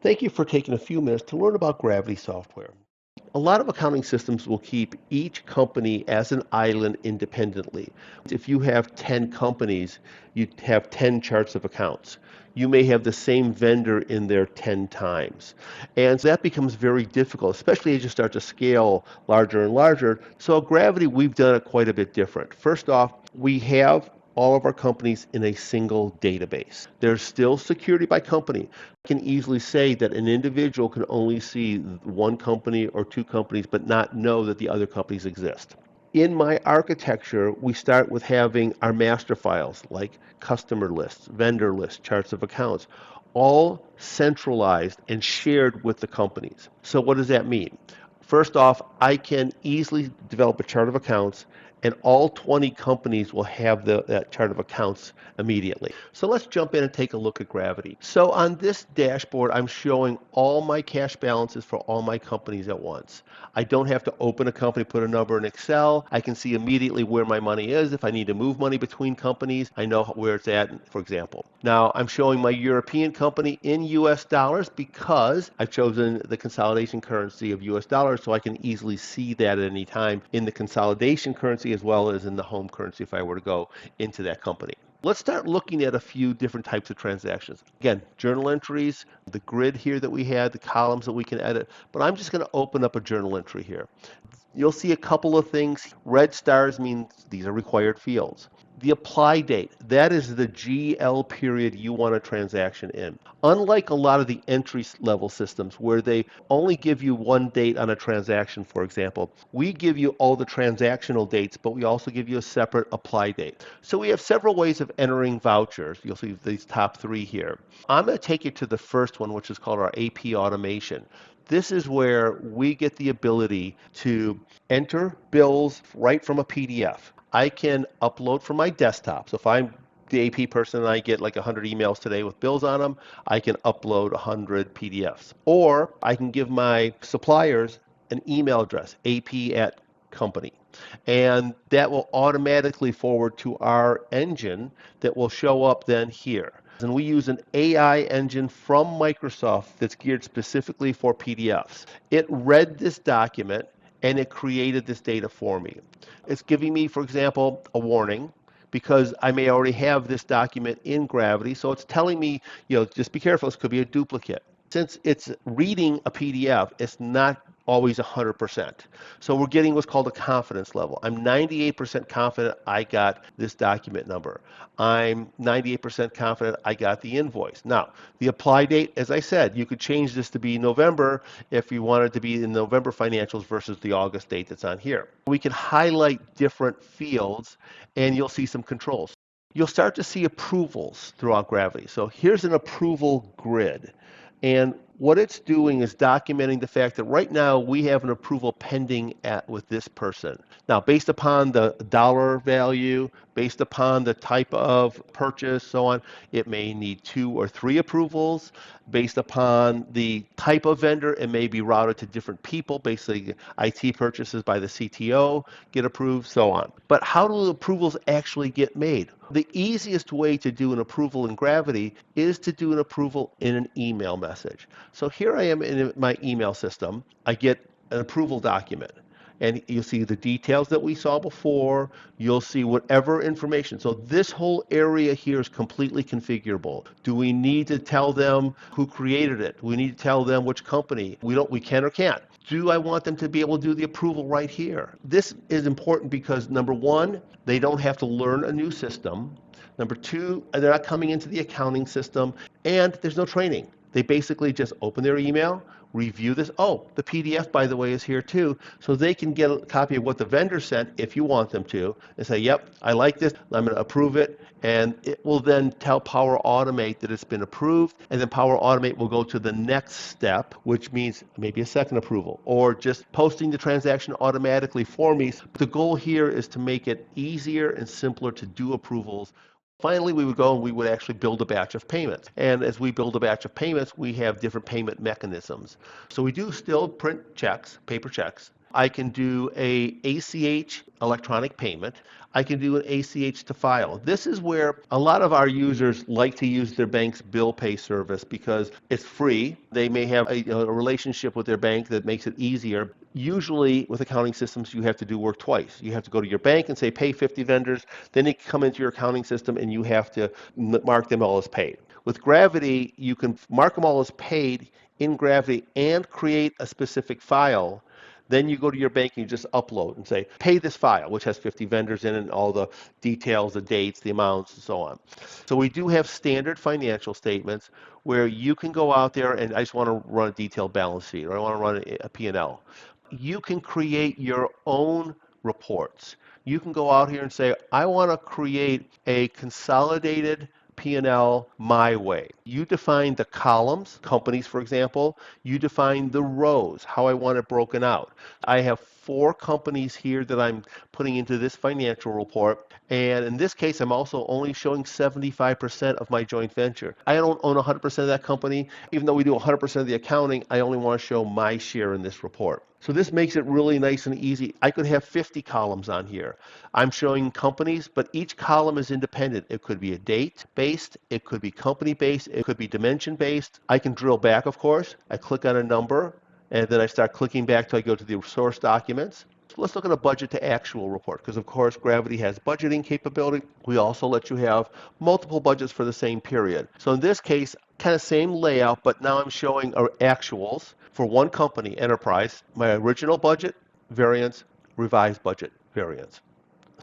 Thank you for taking a few minutes to learn about Gravity software. A lot of accounting systems will keep each company as an island independently. If you have 10 companies, you have 10 charts of accounts. You may have the same vendor in there 10 times. And that becomes very difficult, especially as you start to scale larger and larger. So at Gravity, we've done it quite a bit different. First off, we have all of our companies in a single database. There's still security by company. I can easily say that an individual can only see one company or two companies, but not know that the other companies exist. In my architecture, we start with having our master files like customer lists, vendor lists, charts of accounts, all centralized and shared with the companies. So what does that mean? First off, I can easily develop a chart of accounts and all 20 companies will have that chart of accounts immediately. So let's jump in and take a look at Gravity. So on this dashboard, I'm showing all my cash balances for all my companies at once. I don't have to open a company, put a number in Excel. I can see immediately where my money is. If I need to move money between companies, I know where it's at, for example. Now, I'm showing my European company in US dollars because I've chosen the consolidation currency of US dollars, so I can easily see that at any time in the consolidation currency as well as in the home currency if I were to go into that company. Let's start looking at a few different types of transactions. Again, journal entries, the grid here that we had, the columns that we can edit, but I'm just going to open up a journal entry here. You'll see a couple of things. Red stars mean these are required fields. The apply date, that is the GL period you want a transaction in. Unlike a lot of the entry level systems where they only give you one date on a transaction, for example, we give you all the transactional dates, but we also give you a separate apply date. So we have several ways of entering vouchers. You'll see these top three here. I'm going to take you to the first one, which is called our AP automation. This is where we get the ability to enter bills right from a PDF. I can upload from my desktop. So if I'm the AP person and I get like 100 emails today with bills on them, I can upload 100 PDFs. Or I can give my suppliers an email address, ap@company. And that will automatically forward to our engine that will show up then here. And we use an AI engine from Microsoft that's geared specifically for PDFs. It read this document and it created this data for me. It's giving me, for example, a warning because I may already have this document in Gravity. So it's telling me, just be careful, this could be a duplicate. Since it's reading a PDF, it's not always 100%. So we're getting what's called a confidence level. I'm 98% confident I got this document number. I'm 98% confident I got the invoice. Now, the apply date, as I said, you could change this to be November if you wanted to be in November financials versus the August date that's on here. We can highlight different fields and you'll see some controls. You'll start to see approvals throughout Gravity. So here's an approval grid. And what it's doing is documenting the fact that right now we have an approval pending with this person. Now, based upon the dollar value, based upon the type of purchase, so on, it may need 2 or 3 approvals. Based upon the type of vendor, it may be routed to different people. Basically, IT purchases by the CTO get approved, so on. But how do the approvals actually get made? The easiest way to do an approval in Gravity is to do an approval in an email message. So here I am in my email system. I get an approval document. And you'll see the details that we saw before. You'll see whatever information. So this whole area here is completely configurable. Do we need to tell them who created it? Do we need to tell them which company? We can or can't. Do I want them to be able to do the approval right here? This is important because number one, they don't have to learn a new system. Number two, they're not coming into the accounting system, and there's no training. They basically just open their email, review this. Oh, the PDF, by the way, is here too. So they can get a copy of what the vendor sent if you want them to and say, yep, I like this. I'm going to approve it. And it will then tell Power Automate that it's been approved. And then Power Automate will go to the next step, which means maybe a second approval or just posting the transaction automatically for me. The goal here is to make it easier and simpler to do approvals. Finally, we would go and we would actually build a batch of payments. And as we build a batch of payments, we have different payment mechanisms. So we do still print checks, paper checks. I can do a ACH electronic payment. I can do an ACH to file. This is where a lot of our users like to use their bank's bill pay service because it's free. They may have a relationship with their bank that makes it easier. Usually with accounting systems, you have to do work twice. You have to go to your bank and say, pay 50 vendors. Then they come into your accounting system and you have to mark them all as paid. With Gravity, you can mark them all as paid in Gravity and create a specific file. Then you go to your bank and you just upload and say, pay this file, which has 50 vendors in it and all the details, the dates, the amounts, and so on. So we do have standard financial statements where you can go out there and I just want to run a detailed balance sheet or I want to run a P&L. You can create your own reports. You can go out here and say, I want to create a consolidated P&L my way. You define the columns, companies for example. You define the rows, how I want it broken out. I have 4 companies here that I'm putting into this financial report. And in this case, I'm also only showing 75% of my joint venture. I don't own 100% of that company. Even though we do 100% of the accounting, I only want to show my share in this report. So this makes it really nice and easy. I could have 50 columns on here. I'm showing companies, but each column is independent. It could be a date-based, it could be company-based, it could be dimension-based. I can drill back, of course. I click on a number, and then I start clicking back till I go to the source documents. So let's look at a budget to actual report, because of course Gravity has budgeting capability. We also let you have multiple budgets for the same period. So in this case, kind of same layout, but now I'm showing our actuals for one company, Enterprise, my original budget, variance, revised budget, variance.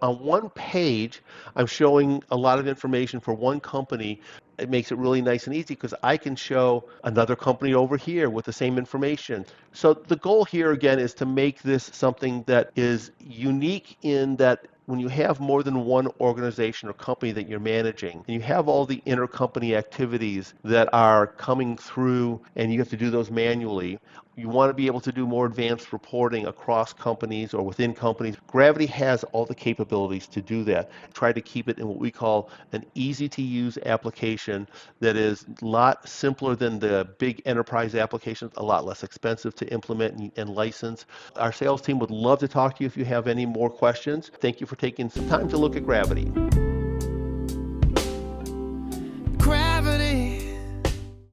On one page, I'm showing a lot of information for one company. It makes it really nice and easy because I can show another company over here with the same information. So the goal here again is to make this something that is unique in that when you have more than one organization or company that you're managing, and you have all the intercompany activities that are coming through and you have to do those manually, you want to be able to do more advanced reporting across companies or within companies. Gravity has all the capabilities to do that. Try to keep it in what we call an easy to use application that is a lot simpler than the big enterprise applications, a lot less expensive to implement and license. Our sales team would love to talk to you if you have any more questions. Thank you for taking some time to look at Gravity.